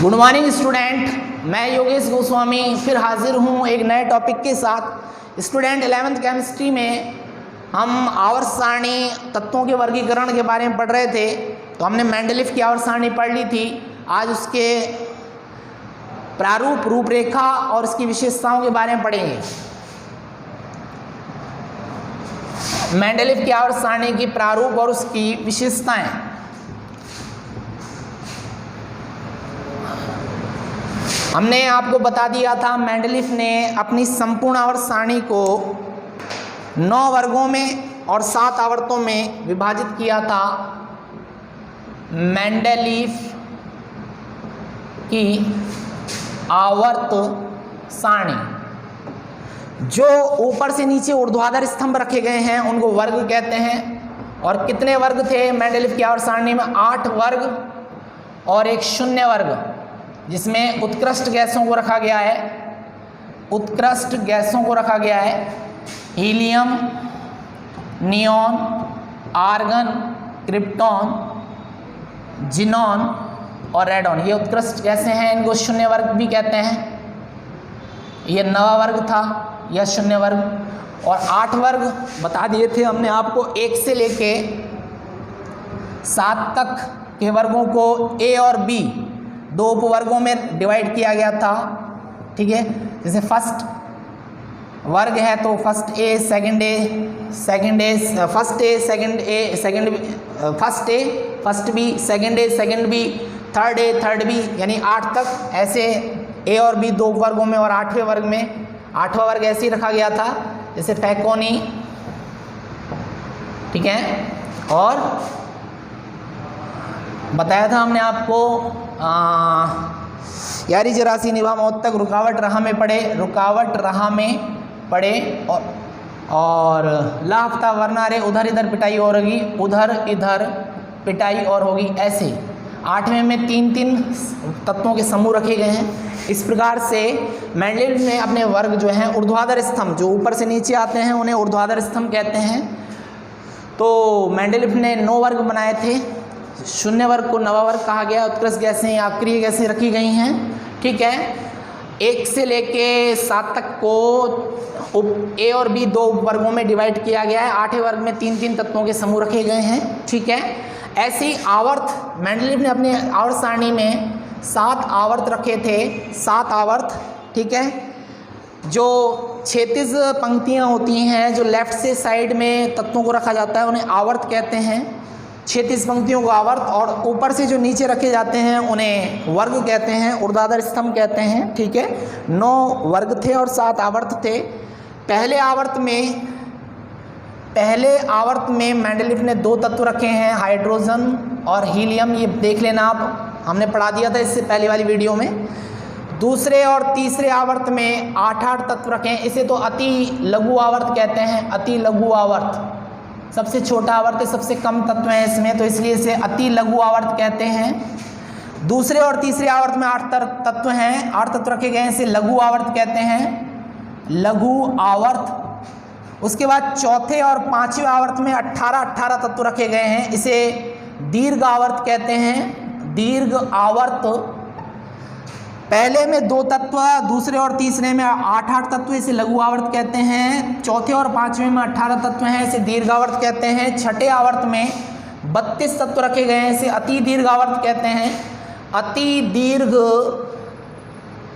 Good morning student, मैं योगेश गोस्वामी फिर हाजिर हूँ एक नए टॉपिक के साथ। स्टूडेंट 11th केमिस्ट्री में हम आवर्त सारणी तत्वों के वर्गीकरण के बारे में पढ़ रहे थे। तो हमने मेंडलीफ की आवर्त सारणी पढ़ ली थी। आज उसके प्रारूप, रूपरेखा और उसकी विशेषताओं के बारे में पढ़ेंगे। मेंडलीफ की आवर्त सारणी की प्रारूप और उसकी विशेषताएं। हमने आपको बता दिया था मेंडलीफ ने अपनी संपूर्ण आवर्त सारणी को 9 वर्गों में और 7 आवर्तों में विभाजित किया था। मेंडलीफ की आवर्त सारणी, जो ऊपर से नीचे ऊर्ध्वाधर स्तंभ रखे गए हैं उनको वर्ग कहते हैं। और कितने वर्ग थे मेंडलीफ की आवर्त सारणी में? 8 वर्ग और एक शून्य वर्ग, जिसमें उत्कृष्ट गैसों को रखा गया है। उत्कृष्ट गैसों को रखा गया है helium, neon, argon, krypton, xenon और रेडॉन। ये उत्कृष्ट गैसें हैं, इनको शून्य वर्ग भी कहते हैं। ये 9वां वर्ग था, यह शून्य वर्ग। और 8 वर्ग बता दिए थे हमने आपको। 1 से लेके 7 तक के वर्गों को ए और बी 2 उपवर्गों में डिवाइड किया गया था। ठीक है, जैसे फर्स्ट वर्ग है तो first A, second A, first A, second A, first B, second A, second B, third A, third B, यानी 8 तक ऐसे ए और बी 2 वर्गों में। और 8वें वर्ग में 8वां वर्ग ऐसे ही रखा गया था जैसे फैकोनी। ठीक है, और बताया था हमने आपको यारी जरासी निभा मौत तक रुकावट राह में पड़े, रुकावट राह में पड़े। और लाफ्ता वरना रे उधर इधर पिटाई और होगी, उधर इधर पिटाई और होगी। ऐसे 8वें में 3-3 तत्वों के समूह रखे गए हैं। इस प्रकार से मेंडलीफ ने अपने वर्ग जो हैं ऊर्ध्वाधर स्तंभ, जो ऊपर से नीचे आते हैं उन्हें ऊर्ध्वाधर स्तंभ कहते हैं। तो मेंडलीफ ने 9 वर्ग बनाए थे। शून्य वर्ग को 9वां वर्ग कहा गया। उत्कृष्ट गैसें, अक्रिय गैसें रखी गई हैं। ठीक है, 1 से लेके 7 तक को ए और बी 2 वर्गों में डिवाइड किया गया है। 8वें वर्ग में 3-3 तत्वों के समूह रखे गए हैं। ठीक है, ऐसी आवर्त मेंडलीफ ने अपने आवर्त सारणी में 7 आवर्त रखे थे। 7 आवर्त। ठीक है, जो क्षैतिज पंक्तियाँ होती हैं, जो लेफ्ट से साइड में तत्वों को रखा जाता है, उन्हें आवर्त कहते हैं। क्षैतिज पंक्तियों को आवर्त, और ऊपर से जो नीचे रखे जाते हैं उन्हें वर्ग कहते हैं, ऊर्ध्वाधर स्तंभ कहते हैं। ठीक है, 9 वर्ग थे और 7 आवर्त थे। पहले आवर्त में मेंडलीफ ने 2 तत्व रखे हैं, हाइड्रोजन और हीलियम। ये देख लेना आप, हमने पढ़ा दिया था इससे पहले वाली वीडियो में। दूसरे और तीसरे आवर्त में 8-8 तत्व रखे हैं। इसे तो अति लघु आवर्त कहते हैं। अति लघु आवर्त सबसे छोटा आवर्त है, सबसे कम तत्व हैं इसमें, तो इसलिए इसे अति लघु आवर्त कहते हैं। दूसरे और तीसरे आवर्त में 8 तत्व हैं, 8 तत्व रखे गए हैं, इसे लघु आवर्त कहते हैं, लघु आवर्त। उसके बाद चौथे और 5वें आवर्त में 18 तत्व रखे गए हैं, इसे दीर्घ आवर्त कहते हैं, दीर्घ आवर्त। पहले में 2 तत्व, दूसरे और तीसरे में 8-8 तत्व, इसे लघु आवर्त कहते हैं। चौथे और 5वें में 18 तत्व हैं, इसे दीर्घ आवर्त कहते हैं। छठे आवर्त में 32 तत्व रखे गए हैं, इसे अति दीर्घ आवर्त कहते हैं, अति दीर्घ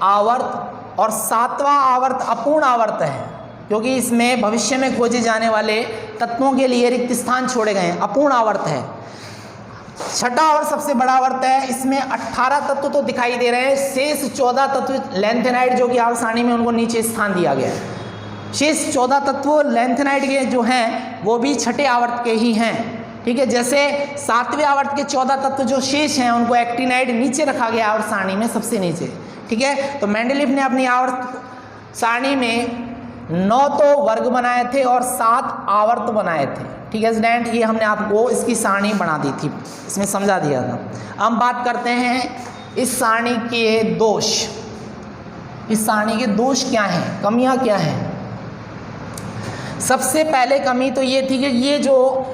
आवर्त। और 7वां आवर्त अपूर्ण आवर्त है, क्योंकि इसमें भविष्य में खोजे जाने वाले तत्वों के लिए रिक्त स्थान छोड़े गए हैं, अपूर्ण आवर्त है। छठा और सबसे बड़ा आवर्त है, इसमें 18 तत्व तो दिखाई दे रहे हैं, शेष 14 तत्व लैंथेनाइड जो कि आवर्त सारणी में उनको नीचे स्थान दिया गया है। शेष 14 तत्व लैंथेनाइड के जो हैं वो भी छठे आवर्त के ही हैं। ठीक है, जैसे 7वें आवर्त के 14 तत्व जो शेष हैं उनको एक्टिनाइड नीचे रखा गया आवर्त सारणी में, सबसे नीचे। ठीक है, तो मेंडलीफ ने अपनी आवर्त सारणी में 9 तो वर्ग बनाए थे और 7 आवर्त बनाए थे। ठीक है स्टूडेंट, ये हमने आपको इसकी सारणी बना दी थी, इसमें समझा दिया था। हम बात करते हैं इस सारणी के दोष। इस सारणी के दोष क्या हैं, कमियां क्या हैं? सबसे पहले कमी तो ये थी कि ये जो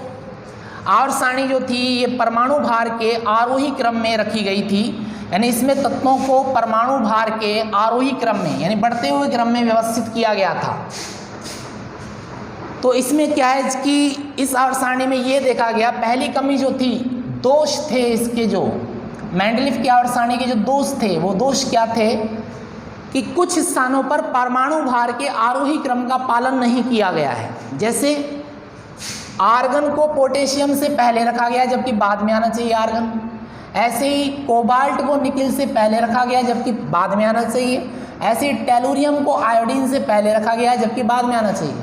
आवर्त सारणी जो थी ये परमाणु भार के आरोही क्रम में रखी गई थी, यानी इसमें तत्वों को परमाणु भार के आरोही क्रम में यानी बढ़ते हुए क्रम में व्यवस्थित किया गया था। तो इसमें क्या है कि इस आवर्त सारणी में ये देखा गया, पहली कमी जो थी, दोष थे इसके, जो मेंडलीफ की आवर्त सारणी के जो दोष थे वो दोष क्या थे कि कुछ स्थानों पर परमाणु भार के आरोही क्रम का पालन नहीं किया गया है। जैसे आर्गन को पोटेशियम से पहले रखा गया जबकि बाद में आना चाहिए आर्गन, ऐसे ही कोबाल्ट को निकिल से पहले रखा गया जबकि बाद में आना चाहिए, ऐसे ही टेलुरियम को आयोडीन से पहले रखा गया जबकि बाद में आना चाहिए।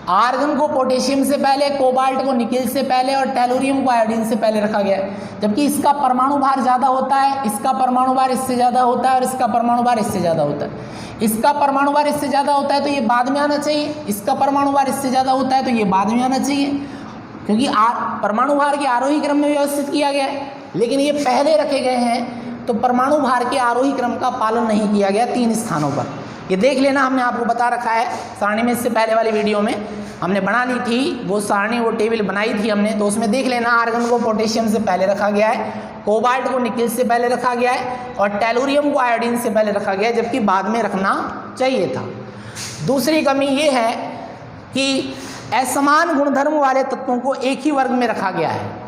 आर्गन को पोटेशियम से पहले, कोबाल्ट को निकिल से पहले और टेलुरियम को आयोडीन से पहले रखा गया है, जबकि इसका परमाणु भार ज़्यादा होता है, इसका परमाणु भार इससे ज़्यादा होता है और इसका परमाणु भार इससे ज़्यादा होता है। इसका परमाणु भार इससे ज़्यादा होता है तो ये बाद में आना चाहिए, इसका परमाणु भार इससे ज़्यादा होता है तो ये बाद में आना चाहिए, क्योंकि परमाणु भार के आरोही क्रम में व्यवस्थित किया गया है। लेकिन ये पहले रखे गए हैं तो परमाणु भार के आरोही क्रम का पालन नहीं किया गया 3 स्थानों पर। ये देख लेना, हमने आपको बता रखा है सारणी में, इससे पहले वाली वीडियो में हमने बना ली थी वो सारणी, वो टेबल बनाई थी हमने, तो उसमें देख लेना आर्गन को पोटेशियम से पहले रखा गया है, कोबाल्ट को निकिल से पहले रखा गया है और टेलुरियम को आयोडीन से पहले रखा गया है, जबकि बाद में रखना चाहिए था। दूसरी कमी ये है कि असमान गुणधर्म वाले तत्वों को एक ही वर्ग में रखा गया है।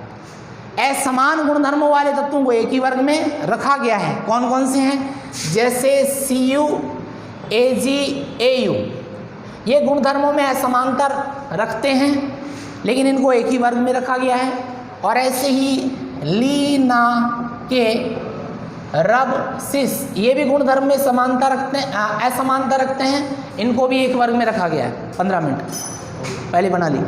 असमान गुणधर्मों वाले तत्वों को एक ही वर्ग में रखा गया है। कौन कौन से हैं? जैसे Cu, Ag, Au, ये गुणधर्मों में असमांतर रखते हैं लेकिन इनको एक ही वर्ग में रखा गया है। और ऐसे ही लीना के रब सिस, ये भी गुणधर्म में समानता रखते हैं, असमानता रखते हैं, इनको भी एक वर्ग में रखा गया है। 15 मिनट पहले बना ली।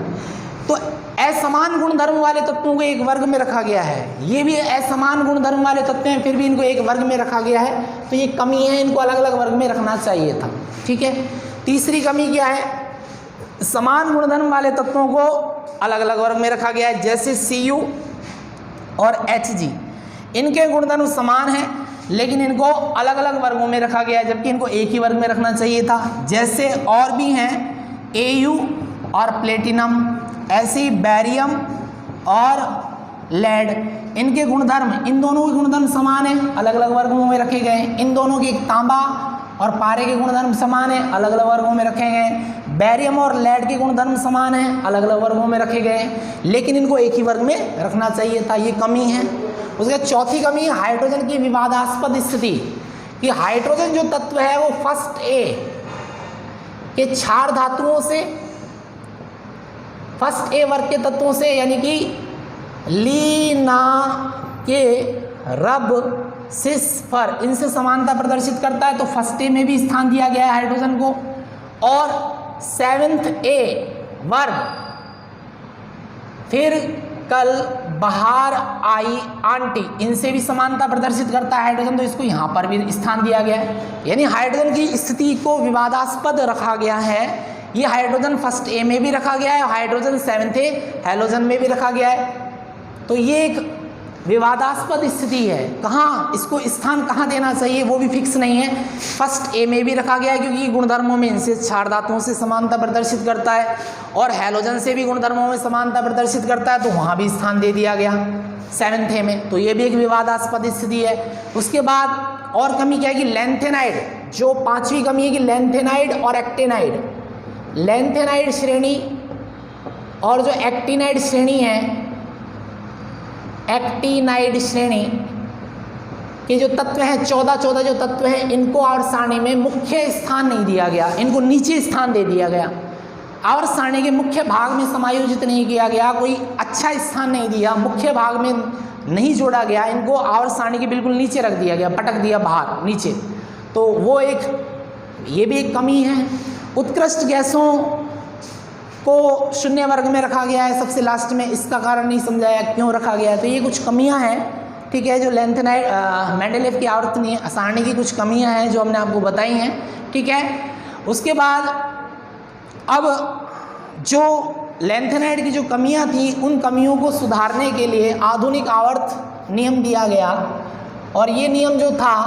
तो असमान गुणधर्म वाले तत्वों को एक वर्ग में रखा गया है, ये भी असमान गुणधर्म वाले तत्व हैं फिर भी इनको एक वर्ग में रखा गया है, तो ये कमी है, इनको अलग अलग वर्ग में रखना चाहिए था। ठीक है। तीसरी कमी क्या है? समान गुणधर्म वाले तत्वों को अलग अलग वर्ग में रखा गया है। जैसे Cu और Hg, इनके गुणधर्म समान हैं लेकिन इनको अलग अलग वर्गों में रखा गया है, जबकि इनको एक ही वर्ग में रखना चाहिए था। जैसे और भी हैं Au और प्लेटिनम, ऐसे ही बैरियम और लेड, इनके गुणधर्म, इन दोनों के गुणधर्म समान हैं, अलग अलग वर्गों में रखे गए हैं। इन दोनों के तांबा और पारे के गुणधर्म समान हैं, अलग अलग वर्गों में रखे गए हैं। बैरियम और लेड के गुणधर्म समान हैं, अलग अलग वर्गों में रखे गए हैं, लेकिन इनको एक ही वर्ग में रखना चाहिए था, ये कमी है। उसके चौथी कमी हाइड्रोजन की विवादास्पद स्थिति, कि हाइड्रोजन जो तत्व है वो फर्स्ट ए के क्षार धातुओं से, फर्स्ट ए वर्ग के तत्वों से, यानी कि लीना के रब सिस पर, इनसे समानता प्रदर्शित करता है, तो फर्स्ट ए में भी स्थान दिया गया है हाइड्रोजन को। और 7th ए वर्ग, फिर कल बाहर आई आंटी, इनसे भी समानता प्रदर्शित करता है हाइड्रोजन, तो इसको यहाँ पर भी स्थान दिया गया है। यानी हाइड्रोजन की स्थिति को विवादास्पद रखा गया है। ये हाइड्रोजन फर्स्ट ए में भी रखा गया है, हाइड्रोजन 7th ए हैलोजन में भी रखा गया है, तो ये एक विवादास्पद स्थिति है। कहाँ इसको स्थान कहाँ देना चाहिए वो भी फिक्स नहीं है। फर्स्ट ए में भी रखा गया है क्योंकि गुणधर्मों में इनसे क्षार धातुओं से समानता प्रदर्शित करता है, और हैलोजन से भी गुणधर्मों में समानता प्रदर्शित करता है, तो वहाँ भी स्थान दे दिया गया 7th ए में, तो ये भी एक विवादास्पद स्थिति है। उसके बाद और कमी क्या है कि लेंथेनाइड, जो 5वीं कमी है कि लेंथेनाइड और एक्टेनाइड, लेंथेनाइड श्रेणी और जो एक्टिनाइड श्रेणी है, एक्टिनाइड श्रेणी के जो तत्व हैं, 14 जो तत्व हैं, इनको आवर्त सारणी में मुख्य स्थान नहीं दिया गया, इनको नीचे स्थान दे दिया गया। आवर्त सारणी के मुख्य भाग में समायोजित नहीं किया गया, कोई अच्छा स्थान नहीं दिया, मुख्य भाग में नहीं जोड़ा गया, इनको आवर्त सारणी के बिल्कुल नीचे रख दिया गया, पटक दिया बाहर नीचे, तो वो एक, ये भी एक कमी है। उत्कृष्ट गैसों को 0 वर्ग में रखा गया है सबसे लास्ट में, इसका कारण नहीं समझाया क्यों रखा गया है, तो ये कुछ कमियां हैं। ठीक है, जो लेंथेनाइड मेंडेलेव की आवर्त सारणी की कुछ कमियां हैं जो हमने आपको बताई हैं। ठीक है, उसके बाद अब जो लेंथेनाइड की जो कमियां थी, उन कमियों को सुधारने के लिए आधुनिक आवर्त नियम दिया गया, और ये नियम जो था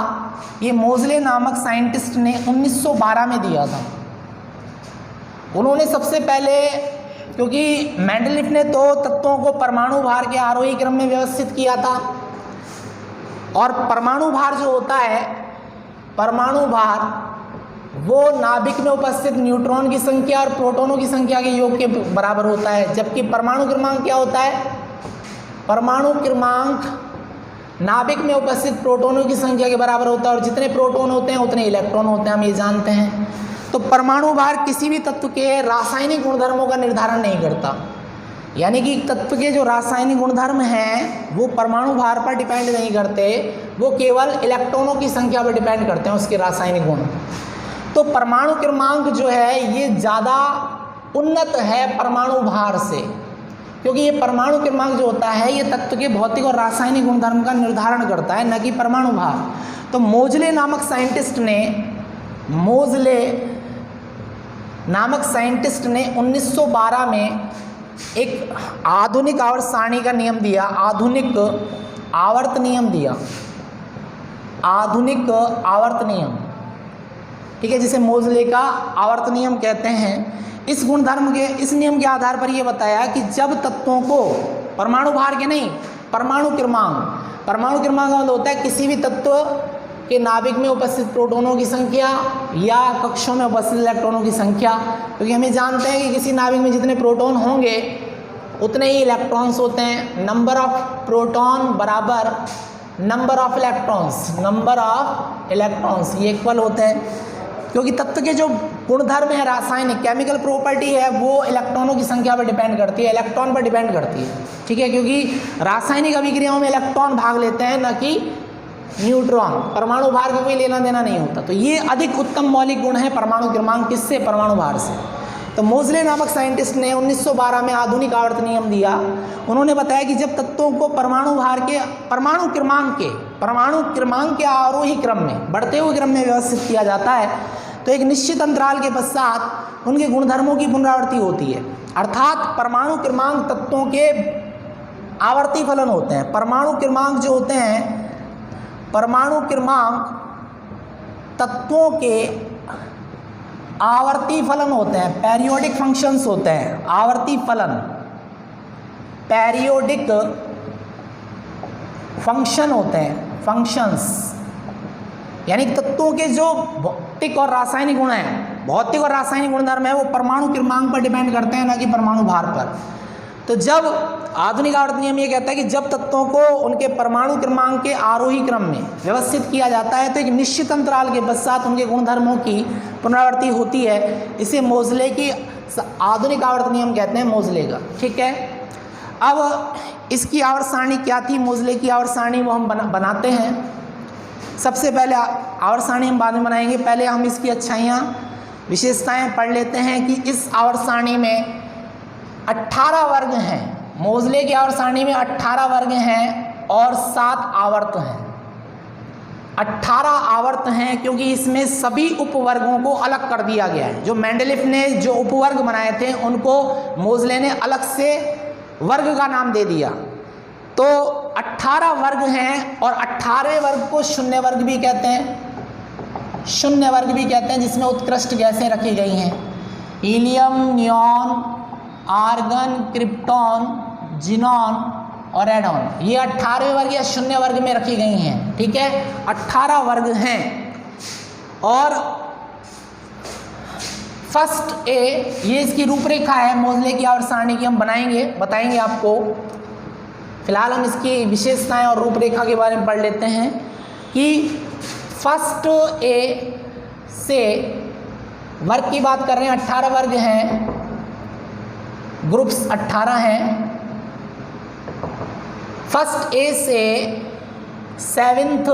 ये मोज़ले नामक साइंटिस्ट ने 1912 में दिया था। उन्होंने सबसे पहले क्योंकि मेंडलीफ ने तो तत्वों को परमाणु भार के आरोही क्रम में व्यवस्थित किया था, और परमाणु भार जो होता है, परमाणु भार वो नाभिक में उपस्थित न्यूट्रॉन की संख्या और प्रोटॉनों की संख्या के योग के बराबर होता है। जबकि परमाणु क्रमांक क्या होता है? परमाणु क्रमांक नाभिक में उपस्थित प्रोटॉनों की संख्या के बराबर होता है, और जितने प्रोटॉन होते हैं उतने इलेक्ट्रॉन होते हैं, हम ये जानते हैं। तो परमाणु भार किसी भी तत्व के रासायनिक गुणधर्मों का निर्धारण नहीं करता, यानी कि तत्व के जो रासायनिक गुणधर्म हैं वो परमाणु भार पर डिपेंड नहीं करते, वो केवल इलेक्ट्रॉनों की संख्या पर डिपेंड करते हैं उसके रासायनिक गुण। तो परमाणु क्रमांक जो है ये ज़्यादा उन्नत है परमाणु भार से, क्योंकि ये परमाणु क्रमांक जो होता है ये तत्व के भौतिक और रासायनिक गुणधर्म का निर्धारण करता है, न कि परमाणु भार। तो मोजले नामक साइंटिस्ट ने 1912 में एक आधुनिक आवर्त सारणी का नियम दिया, आधुनिक आवर्त नियम दिया, आधुनिक आवर्त नियम, ठीक है, जिसे मोजले का आवर्त नियम कहते हैं। इस गुणधर्म के, इस नियम के आधार पर यह बताया कि जब तत्वों को, परमाणु भार के नहीं, परमाणु क्रमांक का मतलब होता है किसी भी तत्व के नाभिक में उपस्थित प्रोटॉनों की संख्या या कक्षों में उपस्थित इलेक्ट्रॉनों की संख्या, क्योंकि हमें जानते हैं कि किसी नाभिक में जितने प्रोटॉन होंगे उतने ही इलेक्ट्रॉन्स होते हैं। नंबर ऑफ प्रोटॉन बराबर नंबर ऑफ इलेक्ट्रॉन्स, ये इक्वल होते हैं, क्योंकि तत्व के जो गुणधर्म है, रासायनिक केमिकल प्रॉपर्टी है, वो इलेक्ट्रॉनों की संख्या पर डिपेंड करती है, इलेक्ट्रॉन पर डिपेंड करती है, ठीक है, क्योंकि रासायनिक अभिक्रियाओं में इलेक्ट्रॉन भाग लेते हैं, न कि न्यूट्रॉन। परमाणु भार का कोई लेना देना नहीं होता। तो ये अधिक उत्तम मौलिक गुण है परमाणु क्रमांक, किससे? परमाणु भार से। तो मोजले नामक साइंटिस्ट ने 1912 में आधुनिक आवर्त नियम दिया। उन्होंने बताया कि जब तत्वों को परमाणु भार के, परमाणु क्रमांक के आरोही क्रम में, बढ़ते हुए क्रम में व्यवस्थित किया जाता है, तो एक निश्चित अंतराल के पश्चात उनके गुणधर्मों की पुनरावृत्ति होती है। अर्थात परमाणु क्रमांक तत्वों के आवर्ती फलन होते हैं। परमाणु क्रमांक जो होते हैं, परमाणु क्रमांक तत्वों के आवर्ती फलन होते हैं, पेरियोडिक फंक्शंस होते हैं। आवर्ती फलन, पेरियोडिक फंक्शन होते हैं, फंक्शंस, यानी तत्वों के जो भौतिक और रासायनिक गुण हैं, भौतिक और रासायनिक गुणधर्म है, वो परमाणु क्रमांक पर डिपेंड करते हैं, न कि परमाणु भार पर। तो जब आधुनिक आवर्त नियम ये कहता है कि जब तत्वों को उनके परमाणु क्रमांक के आरोही क्रम में व्यवस्थित किया जाता है, तो एक निश्चित अंतराल के पश्चात उनके गुणधर्मों की पुनरावृत्ति होती है। इसे मोजले की आधुनिक आवर्त नियम कहते हैं, मोजले का, ठीक है। अब इसकी आवर्त सारणी क्या थी? मोजले की आवर्त सारणी वो हम बनाते हैं। सबसे पहले आवर्त सारणी हम बाद में बनाएंगे, पहले हम इसकी अच्छाइयाँ, विशेषताएँ पढ़ लेते हैं कि इस आवर्त सारणी में 18 वर्ग हैं। मोजले की आवर्त सारणी में 18 वर्ग हैं और 7 आवर्त हैं। 18 आवर्त हैं क्योंकि इसमें सभी उपवर्गों को अलग कर दिया गया है। जो मेंडलीफ ने जो उपवर्ग बनाए थे उनको मोजले ने अलग से वर्ग का नाम दे दिया। तो 18 वर्ग हैं और 18वें वर्ग को शून्य वर्ग भी कहते हैं, शून्य वर्ग भी कहते हैं, जिसमें उत्कृष्ट गैसें रखी गई हैं। Helium, neon, argon, krypton, xenon और रेडॉन, ये 18वें वर्ग या शून्य वर्ग में रखी गई हैं, ठीक है। 18 वर्ग हैं। और फर्स्ट ए, ये इसकी रूपरेखा है मोजले की आवर्त सारणी की, हम बताएंगे आपको। फिलहाल हम इसकी विशेषताएं और रूपरेखा के बारे में पढ़ लेते हैं कि फर्स्ट ए से वर्ग की बात कर रहे हैं। 18 वर्ग हैं, ग्रुप्स 18 हैं। फर्स्ट ए से 7th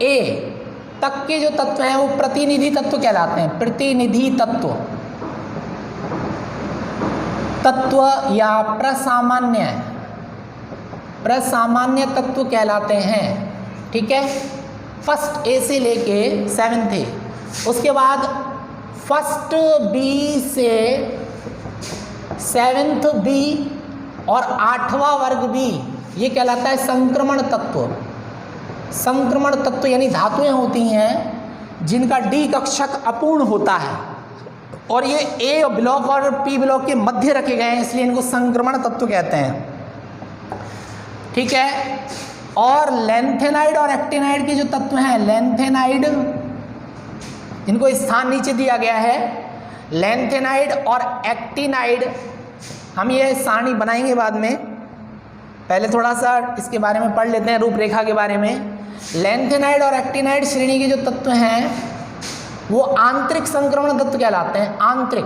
ए तक के जो तत्व हैं वो प्रतिनिधि तत्व कहलाते हैं। प्रतिनिधि तत्व या प्रसामान्य तत्व कहलाते हैं, ठीक है। फर्स्ट ए से लेके 7th ए, उसके बाद फर्स्ट बी से 7th बी और 8वां वर्ग भी, ये कहलाता है संक्रमण तत्व। संक्रमण तत्व यानी धातुएं होती हैं जिनका डी कक्षक अपूर्ण होता है, और ये ए ब्लॉक और पी ब्लॉक के मध्य रखे गए हैं, इसलिए इनको संक्रमण तत्व कहते हैं। ठीक है, और लैंथेनाइड और एक्टिनाइड के जो तत्व हैं, लैंथेनाइड, इनको स्थान नीचे दिया गया है, लैंथेनाइड और एक्टिनाइड, हम ये सारणी बनाएंगे बाद में, पहले थोड़ा सा इसके बारे में पढ़ लेते हैं, रूपरेखा के बारे में। लैंथेनाइड और एक्टिनाइड श्रेणी के जो तत्व हैं वो आंतरिक संक्रमण तत्व कहलाते हैं। आंतरिक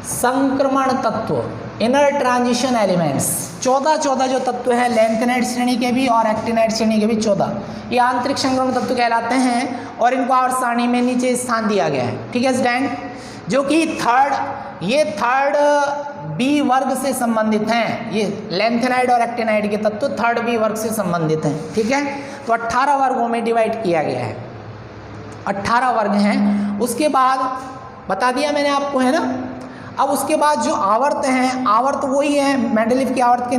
संक्रमण तत्व, इनर ट्रांजिशन एलिमेंट्स। 14 जो तत्व हैं लैंथेनाइड श्रेणी के भी और एक्टिनाइड श्रेणी के भी 14, ये आंतरिक संक्रमण तत्व कहलाते हैं और इनको आवर्त सारणी में नीचे स्थान दिया गया है। ठीक है स्टूडेंट, जो कि थर्ड बी वर्ग से संबंधित हैं। ये लैंथेनाइड और एक्टिनाइड के तत्व थर्ड बी वर्ग से संबंधित हैं। ठीक है, तो 18 वर्गों में डिवाइड किया गया है, 18 वर्ग हैं। उसके बाद बता दिया मैंने आपको, है ना। अब उसके बाद जो आवर्त हैं, आवर्त वही है मेंडलीव की आवर्त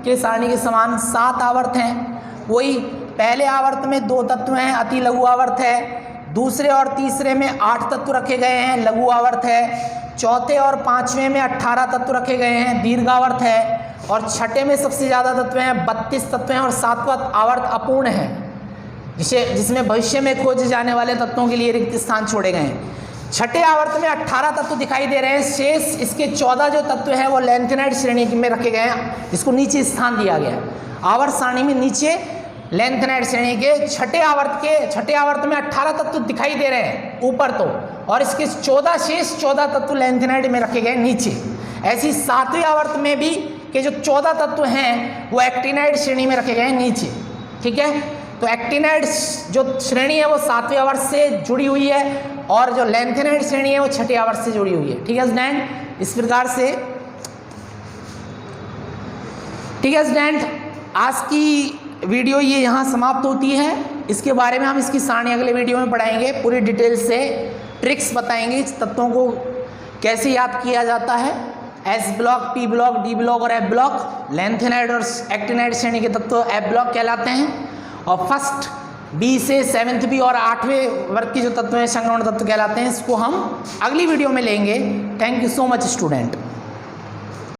के सारणी के समान 7 आवर्त हैं। वही पहले आवर्त में 2 तत्व हैं, अति लघु आवर्त है। दूसरे और तीसरे में 8 तत्व रखे गए हैं, लघु आवर्त है। चौथे और पांचवें में 18 तत्व रखे गए हैं, दीर्घ आवर्त है। और छठे में सबसे ज़्यादा तत्व हैं, 32 तत्व हैं। और 7वां आवर्त अपूर्ण है, जिसमें भविष्य में खोजे जाने वाले तत्वों के लिए रिक्त स्थान छोड़े गए हैं। छठे आवर्त में 18 तत्व दिखाई दे रहे हैं, शेष इसके 14 जो तत्व हैं वो लैंथेनाइड श्रेणी में रखे गए हैं, जिसको नीचे स्थान दिया गया है आवर्त सारणी में। नीचे लैंथेनाइड श्रेणी के छठे आवर्त में 18 तत्व दिखाई दे रहे हैं ऊपर तो, और इसके 14 शेष 14 तत्व लैंथेनाइड में रखे गए नीचे। ऐसी 7वें आवर्त में भी के जो 14 तत्व हैं वो एक्टिनाइड श्रेणी में रखे गए हैं नीचे। ठीक है, तो एक्टिनाइड जो श्रेणी है वो 7वें आवर्त से जुड़ी हुई है और जो लैंथेनाइड श्रेणी है वो छठे आवर्त से जुड़ी हुई है। ठीक है स्टूडेंट, इस प्रकार से। ठीक है स्टूडेंट, आज की वीडियो ये यहाँ समाप्त होती है। इसके बारे में हम इसकी सारणी अगले वीडियो में पढ़ाएंगे, पूरी डिटेल से ट्रिक्स बताएंगे, इस तत्वों को कैसे याद किया जाता है। S block, P block, D block और एफ ब्लॉक, लैंथेनाइड और एक्टिनाइड श्रेणी के तत्व एफ ब्लॉक कहलाते हैं। और फर्स्ट बी से 7th बी और 8वें वर्ग के जो तत्व हैं संक्रमण तत्व कहलाते हैं। इसको हम अगली वीडियो में लेंगे। Thank you so much student.